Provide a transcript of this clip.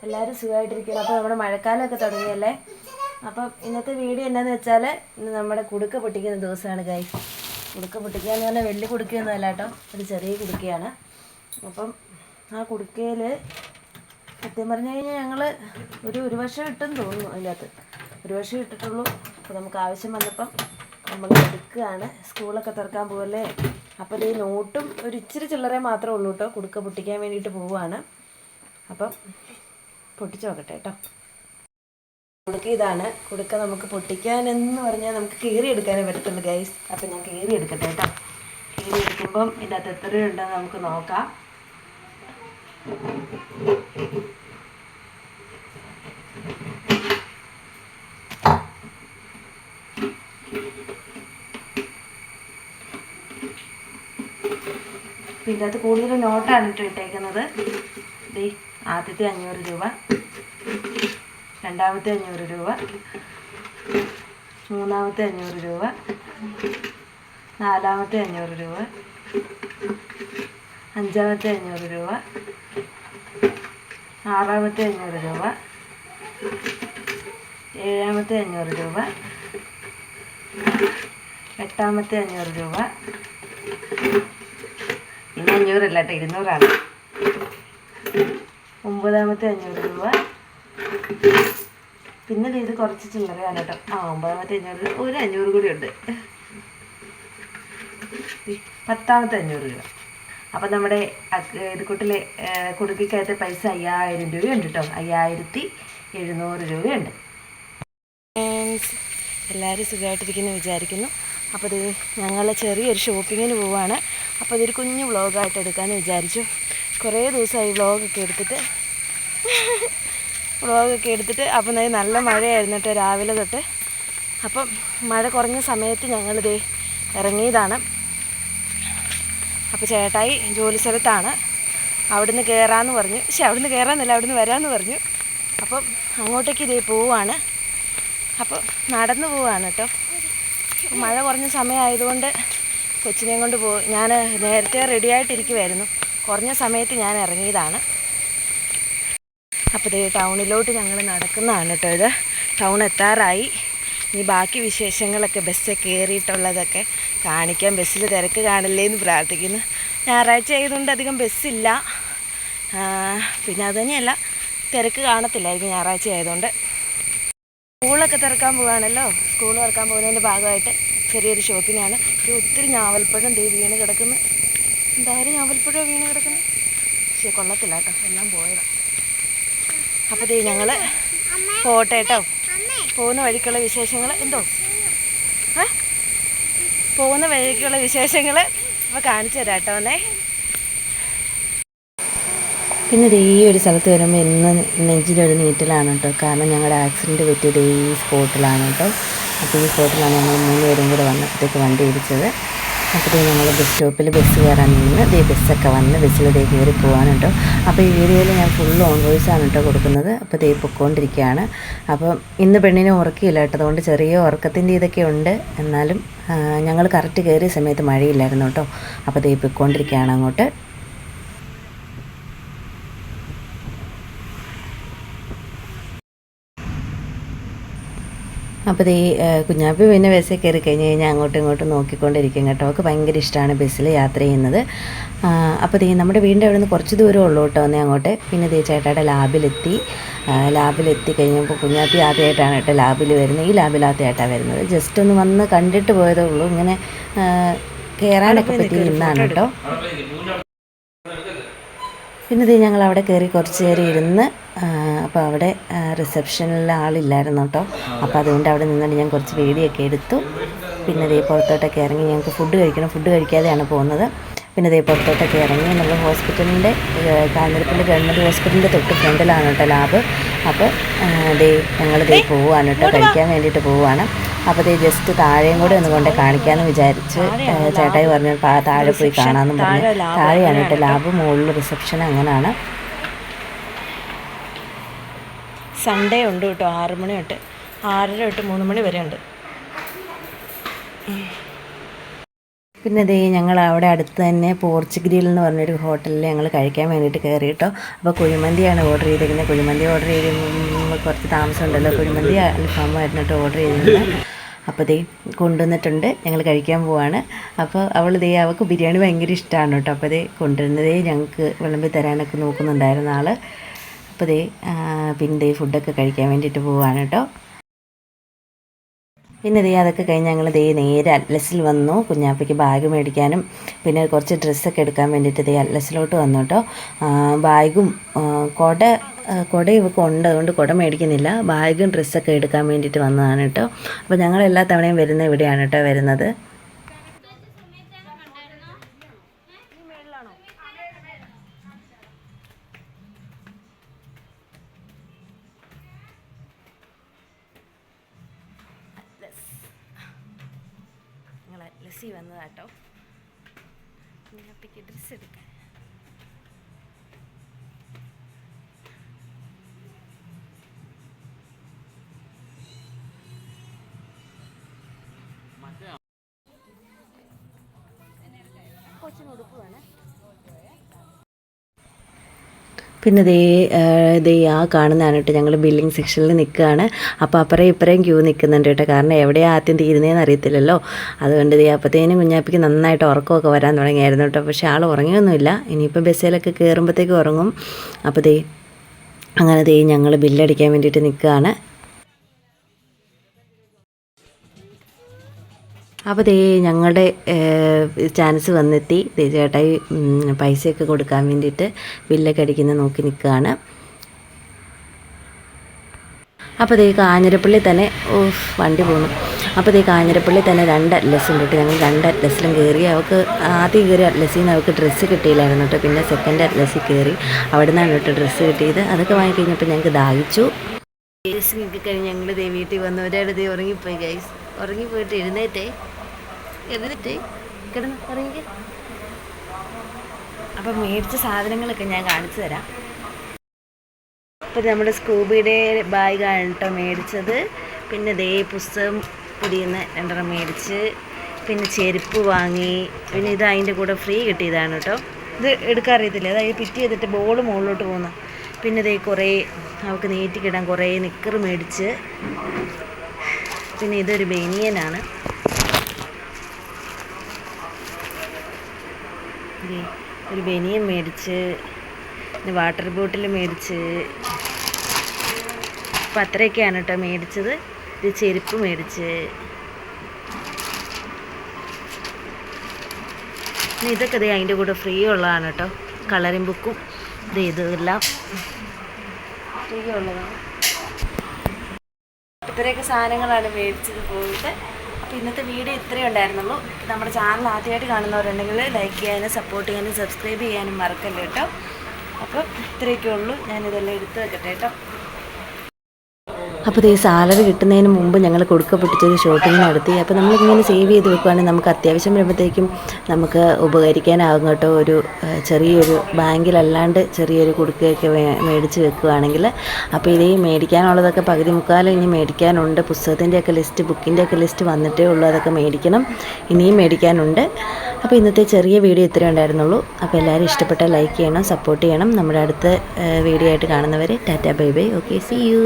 എല്ലാവരും സുഖമായിട്ടിരിക്കണം. അപ്പോൾ നമ്മുടെ മഴക്കാലമൊക്കെ തുടങ്ങിയല്ലേ. അപ്പം ഇന്നത്തെ വീഡിയോ എന്താണെന്ന് വെച്ചാൽ ഇന്ന് നമ്മുടെ കുടുക്ക പൊട്ടിക്കുന്ന ദിവസമാണ് ഗൈസ്. കുടുക്ക പൊട്ടിക്കുക എന്ന് പറഞ്ഞാൽ വലിയ കുടുക്കയൊന്നും അല്ല കേട്ടോ, ഒരു ചെറിയ കുടുക്കയാണ്. അപ്പം ആ കുടുക്കയിൽ സത്യം പറഞ്ഞു കഴിഞ്ഞാൽ ഞങ്ങൾ ഒരു വർഷം ഇട്ടെന്ന് തോന്നുന്നു. അതിനകത്ത് ഒരു വർഷം ഇട്ടിട്ടുള്ളൂ. അപ്പോൾ നമുക്ക് ആവശ്യം വന്നപ്പം നമ്മൾ എടുക്കുകയാണ്. സ്കൂളൊക്കെ തുറക്കാൻ പോകല്ലേ. അപ്പോൾ ഈ നോട്ടും ഒരു ഇച്ചിരി ചില്ലറേ മാത്രമേ ഉള്ളൂ കേട്ടോ. കുടുക്ക പൊട്ടിക്കാൻ വേണ്ടിയിട്ട് പോവുകയാണ്. അപ്പം പൊട്ടിച്ച് നോക്കട്ടെ കേട്ടോ. കുടുക്ക ഇതാണ്. കുടുക്ക നമുക്ക് പൊട്ടിക്കാനെന്ന് പറഞ്ഞാൽ നമുക്ക് കീറിയെടുക്കാനേ പറ്റത്തുള്ളൂ ഗൈസ്. അപ്പം ഞാൻ കീറിയെടുക്കട്ടെ കേട്ടോ. കീറിയെടുക്കുമ്പം ഇതിനകത്ത് എത്രയുണ്ടെന്ന് നമുക്ക് നോക്കാം. ഇതിനകത്ത് കൂടുതൽ നോട്ടാണ് ഇട്ടേക്കുന്നത്. ആദ്യത്തെ 500 രൂപ, രണ്ടാമത്തെ 500 രൂപ, മൂന്നാമത്തെ 500 രൂപ, നാലാമത്തെ 500 രൂപ, അഞ്ചാമത്തെ 500 രൂപ, ആറാമത്തെ 500 രൂപ, ഏഴാമത്തെ 500 രൂപ, എട്ടാമത്തെ 500 രൂപ. പിന്നെ 500 അല്ല കേട്ടോ, 200ആണ്. ഒമ്പതാമത്തെ 500 രൂപ. പിന്നെ ഇത് കുറച്ച് ചില്ലറയാണ് കേട്ടോ. ഒമ്പതാമത്തെ 500 രൂപ, ഒരു 500 കൂടി ഉണ്ട്. പത്താമത്തെ 500 രൂപ. അപ്പം നമ്മുടെ ഇത് കൂട്ടിലെ കുടുക്കകത്തെ പൈസ 5000 രൂപയുണ്ട് കേട്ടോ. 5700 രൂപയുണ്ട്. എല്ലാവരും സുഖമായിട്ടിരിക്കുന്നു വിചാരിക്കുന്നു. അപ്പോൾ ഇത് ഞങ്ങൾ ചെറിയൊരു ഷോപ്പിങ്ങിന് പോവുകയാണ്. അപ്പോൾ ഇതൊരു കുഞ്ഞു വ്ളോഗായിട്ട് എടുക്കാമെന്ന് വിചാരിച്ചു. കുറേ ദിവസമായി വ്ളോഗൊക്കെ എടുത്തിട്ട് അപ്പം നല്ല മഴയായിരുന്നു കേട്ടോ രാവിലെ തൊട്ട്. അപ്പം മഴ കുറഞ്ഞ സമയത്ത് ഞങ്ങളിതേ ഇറങ്ങിയതാണ്. അപ്പോൾ ചേട്ടായി ജോലി സ്ഥലത്താണ്. അവിടുന്ന് കയറാമെന്ന് പറഞ്ഞു. പക്ഷെ അവിടുന്ന് കയറാമെന്നല്ല, അവിടുന്ന് വരാമെന്ന് പറഞ്ഞു. അപ്പം അങ്ങോട്ടേക്ക് ഇതേ പോവുകയാണ്. അപ്പോൾ നടന്നു പോവുകയാണ് കേട്ടോ. മഴ കുറഞ്ഞ സമയമായതുകൊണ്ട് കൊച്ചിനെയും കൊണ്ട് ഞാൻ നേരത്തെ റെഡിയായിട്ടിരിക്കുമായിരുന്നു. കുറഞ്ഞ സമയത്ത് ഞാൻ ഇറങ്ങിയതാണ്. അപ്പോൾ ഇത് ടൗണിലോട്ട് ഞങ്ങൾ നടക്കുന്നതാണ് കേട്ടോ. ഇത് ടൗൺ എത്താറായി. ഇനി ബാക്കി വിശേഷങ്ങളൊക്കെ ബസ് കയറിയിട്ടുള്ളതൊക്കെ കാണിക്കാം. ബസ്സിൽ തിരക്ക് കാണില്ലേ എന്ന് പ്രാർത്ഥിക്കുന്നു. ഞായറാഴ്ച ആയതുകൊണ്ട് അധികം ബസ്സില്ല. പിന്നെ അതുതന്നെയല്ല, തിരക്ക് കാണത്തില്ലായിരിക്കും ഞായറാഴ്ച ആയതുകൊണ്ട്. സ്കൂളൊക്കെ തുറക്കാൻ പോവുകയാണല്ലോ. സ്കൂൾ തുറക്കാൻ പോകുന്നതിൻ്റെ ഭാഗമായിട്ട് ചെറിയൊരു ഷോപ്പിങ്ങാണ്. ഒത്തിരി ഞാവൽപ്പഴം വീണ് കിടക്കുന്നു. എന്തായാലും ഞാവൽപ്പഴം വീണ് കിടക്കുന്നു. പക്ഷേ കൊള്ളത്തില്ല കേട്ടോ, എല്ലാം പോയതാണ്. അപ്പോൾ ഞങ്ങൾ പോട്ടെ കേട്ടോ. പോകുന്ന വഴിക്കുള്ള വിശേഷങ്ങൾ പോകുന്ന വഴിക്കുള്ള വിശേഷങ്ങൾ അപ്പോൾ കാണിച്ചു തരാം കേട്ടോ. പിന്നെ ഈ ഒരു സ്ഥലത്ത് വരുമ്പോൾ ഇന്ന് നെഞ്ചിലൊരു നീറ്റലാണ് കേട്ടോ. കാരണം ഞങ്ങളുടെ ആക്സിഡൻറ്റ് പറ്റിയത് ഈ സ്പോട്ടിലാണ് കേട്ടോ. അപ്പോൾ ഈ സ്പോട്ടിലാണ് ഞങ്ങൾ 3 പേരും കൂടെ വന്നപ്പോഴത്തേക്ക് വണ്ടി ഇടിച്ചത്. അപ്പോൾ ഞങ്ങൾ ബസ് സ്റ്റോപ്പിൽ ബസ് കയറാൻ നിന്ന് ബസ്സൊക്കെ വന്ന് ബസ്സിൽ കയറി പോകാൻ കേട്ടോ. അപ്പോൾ ഈ വീഡിയോയിൽ ഞാൻ ഫുൾ ഓൺ വോയിസാണ് കേട്ടോ കൊടുക്കുന്നത്. അപ്പോൾ പൊയ്ക്കൊണ്ടിരിക്കുകയാണ്. അപ്പം ഇന്ന് പെണ്ണിനെ ഉറക്കിയില്ല കേട്ടോ. അതുകൊണ്ട് ചെറിയ ഉറക്കത്തിൻ്റെ ഇതൊക്കെ ഉണ്ട്. എന്നാലും ഞങ്ങൾ കറക്റ്റ് കയറിയ സമയത്ത് മഴയില്ലായിരുന്നു കേട്ടോ. അപ്പോൾ പൊയ്ക്കൊണ്ടിരിക്കുകയാണ് അങ്ങോട്ട്. അപ്പോൾ കുഞ്ഞാപ്പി പിന്നെ ബസ്സിൽ കയറി കഴിഞ്ഞ് കഴിഞ്ഞാൽ അങ്ങോട്ടും ഇങ്ങോട്ടും നോക്കിക്കൊണ്ടിരിക്കും കേട്ടോ. അവൾക്ക് ഭയങ്കര ഇഷ്ടമാണ് ബസ്സിൽ യാത്ര ചെയ്യുന്നത്. അപ്പോൾ നമ്മുടെ വീടിൻ്റെ അവിടെ നിന്ന് കുറച്ച് ദൂരം ഉള്ളൂ കേട്ടോ അങ്ങോട്ട്. പിന്നെ ചേട്ടായുടെ ലാബിലെത്തി കഴിഞ്ഞപ്പോൾ കുഞ്ഞാപ്പി ആദ്യമായിട്ടാണ് കേട്ടോ ലാബിൽ വരുന്നത്. ഈ ലാബിലാദ്യമായിട്ടാണ് വരുന്നത്. ജസ്റ്റ് ഒന്ന് വന്ന് കണ്ടിട്ട് പോയതേ ഉള്ളൂ. ഇങ്ങനെ കയറാനൊക്കെ പറ്റി നിന്നാണ് കേട്ടോ. പിന്നെ ഞങ്ങൾ അവിടെ കയറി കുറച്ച് നേരം ഇരുന്ന്. അപ്പോൾ അവിടെ റിസപ്ഷനിലെ ആളില്ലായിരുന്നു കേട്ടോ. അപ്പോൾ അതുകൊണ്ട് അവിടെ നിന്നിട്ട് ഞാൻ കുറച്ച് വീഡിയോ ഒക്കെ എടുത്തു. പിന്നെ പുറത്തോട്ടൊക്കെ ഇറങ്ങി ഞങ്ങൾക്ക് ഫുഡ് കഴിക്കണം. ഫുഡ് കഴിക്കാതെയാണ് പോകുന്നത്. പിന്നെ പുറത്തോട്ടൊക്കെ ഇറങ്ങി നമ്മൾ ഹോസ്പിറ്റലിൻ്റെ കാഞ്ഞിരപ്പള്ളി ഗവൺമെൻറ് ഹോസ്പിറ്റലിൻ്റെ തൊട്ട് ഫ്രണ്ടിലാണ് കേട്ടോ ലാബ്. അപ്പോൾ ഞങ്ങൾ പോവുകയാണ് കേട്ടോ, കഴിക്കാൻ വേണ്ടിയിട്ട് പോവുകയാണ്. അപ്പോൾ ജസ്റ്റ് താഴെയും കൂടെ ഒന്ന് കൊണ്ട് കാണിക്കാമെന്ന് വിചാരിച്ച് ചേട്ടായി പറഞ്ഞു താഴെ പോയി കാണാമെന്ന് പറഞ്ഞു. താഴെയാണ് കേട്ടോ ലാബ്, മുകളിൽ റിസപ്ഷൻ. അങ്ങനെയാണ്. സൺഡേ ഉണ്ട് കേട്ടോ. 6 മണി തൊട്ട് 6:30 തൊട്ട് 3 മണി വരെ ഉണ്ട്. പിന്നെ ദേ ഞങ്ങൾ അവിടെ അടുത്ത് തന്നെ പോർച്ച് ഗ്രിൽ എന്ന് പറഞ്ഞൊരു ഹോട്ടലിൽ ഞങ്ങൾ കഴിക്കാൻ വേണ്ടിയിട്ട് കയറി കേട്ടോ. അപ്പോൾ കുഴിമന്തിയാണ് ഓർഡർ ചെയ്തിരിക്കുന്നത്. കുഴിമന്തി ഓർഡർ ചെയ്യുമ്പോൾ കുറച്ച് താമസം ഉണ്ടല്ലോ. കുഴിമന്തി അൽഫാമായിരുന്നു കേട്ടോ ഓർഡർ ചെയ്തിരുന്നത്. അപ്പോൾ ദേ കൊണ്ടുവന്നിട്ടുണ്ട്, ഞങ്ങൾ കഴിക്കാൻ പോവാണ്. അപ്പോൾ അവൾക്ക് ബിരിയാണി ഭയങ്കര ഇഷ്ടമാണ് കേട്ടോ. അപ്പോൾ ദേ കൊണ്ടുവരുന്നതേ ഞങ്ങൾക്ക് വിളമ്പി തരാനൊക്കെ നോക്കുന്നുണ്ടായിരുന്ന ആൾ. അപ്പോൾ ദേ പിന്നെ ദേ ഫുഡൊക്കെ കഴിക്കാൻ വേണ്ടിയിട്ട് പോവാണ് കേട്ടോ. പിന്നെ അതൊക്കെ കഴിഞ്ഞ് ഞങ്ങൾ നേരെ അറ്റ്ലസിൽ വന്നു കുഞ്ഞാപ്പയ്ക്ക് ബാഗ് മേടിക്കാനും പിന്നെ കുറച്ച് ഡ്രസ്സൊക്കെ എടുക്കാൻ വേണ്ടിയിട്ട് അറ്റ്ലസിലോട്ട് വന്നു കേട്ടോ. ബാഗും കുട ഇവർക്ക് ഉണ്ട്, അതുകൊണ്ട് കുട മേടിക്കുന്നില്ല. ബാഗും ഡ്രസ്സൊക്കെ എടുക്കാൻ വേണ്ടിയിട്ട് വന്നതാണ് കേട്ടോ. അപ്പോൾ ഞങ്ങൾ എല്ലാ തവണയും വരുന്നത് ഇവിടെയാണ് കേട്ടോ വരുന്നത്. ലസ്സി വന്നതാട്ടോ കുഞ്ഞാപ്പയ്ക്ക് ഡ്രസ്സ് എടുക്കാൻ. കൊച്ചിന് ഉടുപ്പ് വേണേ. പിന്നെ ആ കാണുന്നതാണ് കേട്ടോ, ഞങ്ങൾ ബില്ലിംഗ് സെക്ഷനിൽ നിൽക്കുകയാണ്. അപ്പോൾ അപ്പുറം ഇപ്പുറയും ക്യൂ നിൽക്കുന്നുണ്ട് കേട്ടോ. കാരണം എവിടെയാണ് ആദ്യം തീരുന്നതെന്ന് അറിയത്തില്ലല്ലോ. അതുകൊണ്ട് അപ്പോഴത്തേനും കുഞ്ഞാപ്പിക്ക് നന്നായിട്ട് ഉറക്കമൊക്കെ വരാൻ തുടങ്ങിയായിരുന്നു കേട്ടോ. പക്ഷേ ആൾ ഉറങ്ങിയൊന്നുമില്ല. ഇനിയിപ്പോൾ ബസ്സിലൊക്കെ കയറുമ്പോഴത്തേക്ക് ഉറങ്ങും. അപ്പോൾ അങ്ങനെ ഞങ്ങൾ ബില്ലടിക്കാൻ വേണ്ടിയിട്ട് നിൽക്കുകയാണ്. അപ്പോൾ ഞങ്ങളുടെ ചാൻസ് വന്നെത്തി. ചേട്ടായി പൈസയൊക്കെ കൊടുക്കാൻ വേണ്ടിയിട്ട് ബില്ലൊക്കെ അടിക്കുന്നത് നോക്കി നിൽക്കുകയാണ്. അപ്പോൾ കാഞ്ഞിരപ്പള്ളി തന്നെ വണ്ടി പോകുന്നു. അപ്പോൾ കാഞ്ഞിരപ്പള്ളി തന്നെ 2 അറ്റ്ലസ് ഉണ്ട് കേട്ടോ. ഞങ്ങൾ 2 അറ്റ്ലസിലും കയറി. അവൾക്ക് ആദ്യം കയറി അറ്റ്ലസിൽ നിന്ന് അവൾക്ക് ഡ്രസ്സ് കിട്ടിയില്ലായിരുന്നു കേട്ടോ. പിന്നെ സെക്കൻഡ് അറ്റ്ലസിൽ കയറി, അവിടെ നിന്നാണ് കേട്ടോ ഡ്രസ്സ് കിട്ടിയത്. അതൊക്കെ വാങ്ങിക്കഴിഞ്ഞപ്പോൾ ഞങ്ങൾക്ക് ദാഹിച്ചു. ഡ്രസ്സ് കഴിഞ്ഞ് ഞങ്ങൾ വീട്ടിൽ വന്നു. ഒരാൾ ഉറങ്ങിപ്പോയി ഗൈസ്. ഉറങ്ങിപ്പോയിട്ട് എഴുന്നേറ്റ് കിടന്ന് ഇറങ്ങി. അപ്പം മേടിച്ച സാധനങ്ങളൊക്കെ ഞാൻ കാണിച്ചു തരാം. അപ്പോൾ നമ്മുടെ സ്കൂബിയുടെ ബാഗാണ് കേട്ടോ മേടിച്ചത്. പിന്നെ പുസ്തകം പൊതിയുന്ന 2 മേടിച്ച്, പിന്നെ ചെരുപ്പ് വാങ്ങി. പിന്നെ ഇത് അതിൻ്റെ കൂടെ ഫ്രീ കിട്ടിയതാണ് കേട്ടോ. ഇത് എടുക്കാറിയത്തില്ല, അതായത് പിറ്റ് ചെയ്തിട്ട് ബോൾ മുകളിലോട്ട് പോകുന്നു. പിന്നെ കുറേ അവൾക്ക് നീറ്റിക്കിടാൻ കുറേ നിക്കർ മേടിച്ച്. പിന്നെ ഇതൊരു ബനിയനാണ്. ഒരു ബനിയൻ മേടിച്ച്, പിന്നെ വാട്ടർ ബോട്ടിൽ മേടിച്ച്. അപ്പോൾ അത്രയൊക്കെയാണ് കേട്ടോ മേടിച്ചത്. ഇത് ചെരുപ്പ് മേടിച്ച്. പിന്നെ ഇതൊക്കെ അതിൻ്റെ കൂടെ ഫ്രീ ഉള്ളതാണ് കേട്ടോ. കളറിംഗ് ബുക്കും ഇതെല്ലാം ഫ്രീ ഉള്ളതാണ്. ഇത്രയൊക്കെ സാധനങ്ങളാണ് മേടിച്ചത് പോയിട്ട്. അപ്പോൾ ഇന്നത്തെ വീഡിയോ ഇത്രയേ ഉണ്ടായിരുന്നുള്ളൂ. നമ്മുടെ ചാനൽ ആദ്യമായിട്ട് കാണുന്നവരുണ്ടെങ്കിൽ ലൈക്ക് ചെയ്യാനും സപ്പോർട്ട് ചെയ്യാനും സബ്സ്ക്രൈബ് ചെയ്യാനും മറക്കല്ലേ കേട്ടോ. അപ്പോൾ ഇത്രയൊക്കെ ഉള്ളൂ. ഞാനിതെല്ലാം എടുത്ത് വെക്കട്ടെ കേട്ടോ. അപ്പോൾ സാലറി കിട്ടുന്നതിന് മുമ്പ് ഞങ്ങൾ കൊടുക്ക പൊട്ടിച്ചൊരു ഷോപ്പിംഗ് നടത്തി. അപ്പോൾ നമ്മളിങ്ങനെ സേവ് ചെയ്ത് വെക്കുകയാണെങ്കിൽ നമുക്ക് അത്യാവശ്യം വരുമ്പോഴത്തേക്കും നമുക്ക് ഉപകരിക്കാനാകും കേട്ടോ. ഒരു ചെറിയൊരു ബാങ്കിലല്ലാണ്ട് ചെറിയൊരു കുടുക്കയൊക്കെ മേടിച്ച് വെക്കുകയാണെങ്കിൽ. അപ്പോൾ മേടിക്കാനുള്ളതൊക്കെ പകുതി മുക്കാലും ഇനി മേടിക്കാനുണ്ട്. പുസ്തകത്തിൻ്റെയൊക്കെ ലിസ്റ്റ്, ബുക്കിൻ്റെയൊക്കെ ലിസ്റ്റ് വന്നിട്ടേ ഉള്ളൂ. അതൊക്കെ മേടിക്കണം, ഇനിയും മേടിക്കാനുണ്ട്. അപ്പോൾ ഇന്നത്തെ ചെറിയ വീഡിയോ ഇത്രയേ ഉണ്ടായിരുന്നുള്ളൂ. അപ്പോൾ എല്ലാവരും ഇഷ്ടപ്പെട്ടാൽ ലൈക്ക് ചെയ്യണം, സപ്പോർട്ട് ചെയ്യണം. നമ്മുടെ അടുത്ത വീഡിയോ ആയിട്ട് കാണുന്നവരെ tata bye bye. Okay, see U.